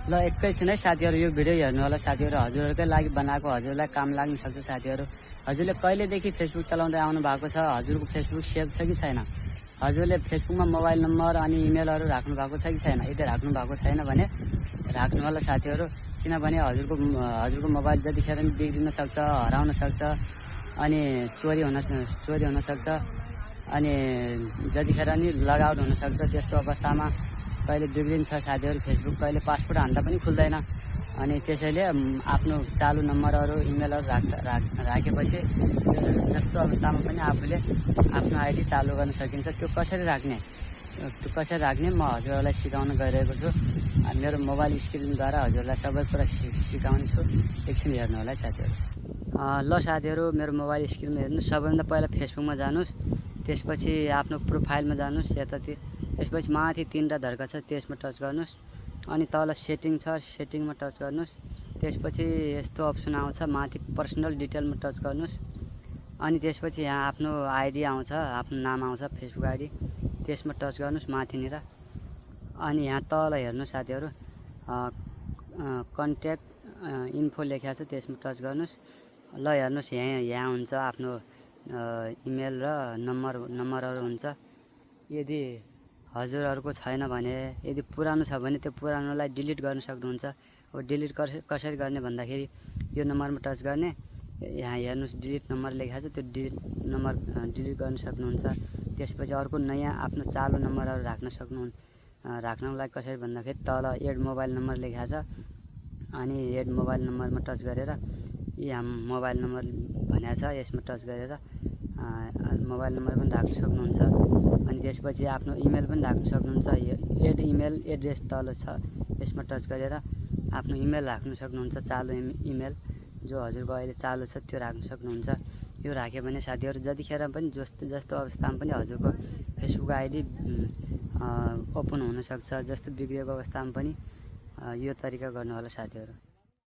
ल एकैछिनै साथीहरू यो भिडियो हेर्नु होला साथीहरू। हजुरहरूकै लागि बनाएको, हजुरलाई काम लाग्न सक्छ साथीहरू। हजुरले कहिलेदेखि फेसबुक चलाउँदै आउनु भएको छ? हजुरको फेसबुक सेभ छ कि छैन? हजुरले फेसबुकमा मोबाइल नम्बर अनि इमेलहरू राख्नु भएको छ कि छैन? यदि राख्नु भएको छैन भने राख्नु होला साथीहरू। किनभने हजुरको मोबाइल जतिखेर पनि बिग्रिन सक्छ, हराउन सक्छ अनि चोरी हुन सक्छ अनि जतिखेर नि लगआउट हुन सक्छ। त्यस्तो अवस्थामा कहिले बिग्रिन्छ साथीहरू फेसबुक, कहिले पासपोर्ट हान्दा पनि खुल्दैन। अनि त्यसैले आफ्नो चालु नम्बरहरू इमेलहरू राखेपछि जस्तो अवस्थामा पनि आफूले आफ्नो आइडी चालु गर्न सकिन्छ। त्यो कसरी राख्ने म हजुरहरूलाई सिकाउन गइरहेको छु। मेरो मोबाइल स्क्रिनद्वारा हजुरलाई सबै कुरा सिकाउने छु। एकछिन हेर्नु होला साथीहरू। ल साथीहरू, मेरो मोबाइल स्क्रिनमा हेर्नु। सबैभन्दा पहिला फेसबुकमा जानुहोस्, त्यसपछि आफ्नो प्रोफाइलमा जानुहोस् यतातिर, त्यसपछि माथि 3वटा धर्का छ त्यसमा टच गर्नुहोस् अनि तल सेटिङ छ, सेटिङमा टच गर्नुहोस्। त्यसपछि यस्तो अप्सन आउँछ, माथि पर्सनल डिटेलमा टच गर्नुहोस् अनि त्यसपछि यहाँ आफ्नो आइडी आउँछ, आफ्नो नाम आउँछ फेसबुक आइडी, त्यसमा टच गर्नुहोस् माथिनिर। अनि यहाँ तल हेर्नुहोस् साथीहरू, कन्ट्याक्ट इन्फो लेखेको छ, त्यसमा टच गर्नुहोस्। ल हेर्नुहोस्, यहाँ हुन्छ आफ्नो इमेल र नम्बरहरू हुन्छ। यदि हजुरहरूको छैन भने, यदि पुरानो छ भने त्यो पुरानोलाई डिलिट गर्न सक्नुहुन्छ। अब डिलिट कसरी गर्ने भन्दाखेरि यो नम्बरमा टच गर्ने, यहाँ हेर्नुहोस् डिलिट नम्बर लेखेको छ, त्यो डिलिट नम्बर डिलिट गर्न सक्नुहुन्छ। त्यसपछि अर्को नयाँ आफ्नो चालु नम्बरहरू राख्नलाई कसरी भन्दाखेरि तल एड मोबाइल नम्बर लेखेको छ अनि एड मोबाइल नम्बरमा टच गरेर यहाँ मोबाइल नम्बर भनेको छ, यसमा टच गरेर मोबाइल नम्बर पनि राख्न सक्नुहुन्छ। अनि त्यसपछि आफ्नो इमेल पनि राख्न सक्नुहुन्छ। एड इमेल एड्रेस तल छ, यसमा टच गरेर आफ्नो इमेल राख्न सक्नुहुन्छ। चालु इमेल जो हजुरको अहिले चालु छ त्यो राख्न सक्नुहुन्छ। यो राख्यो भने साथीहरू जतिखेर पनि जस्तो अवस्थामा पनि हजुरको फेसबुक आइडी ओपन हुनसक्छ। जस्तो बिग्रेको अवस्थामा पनि यो तरिका गर्नु होला साथीहरू।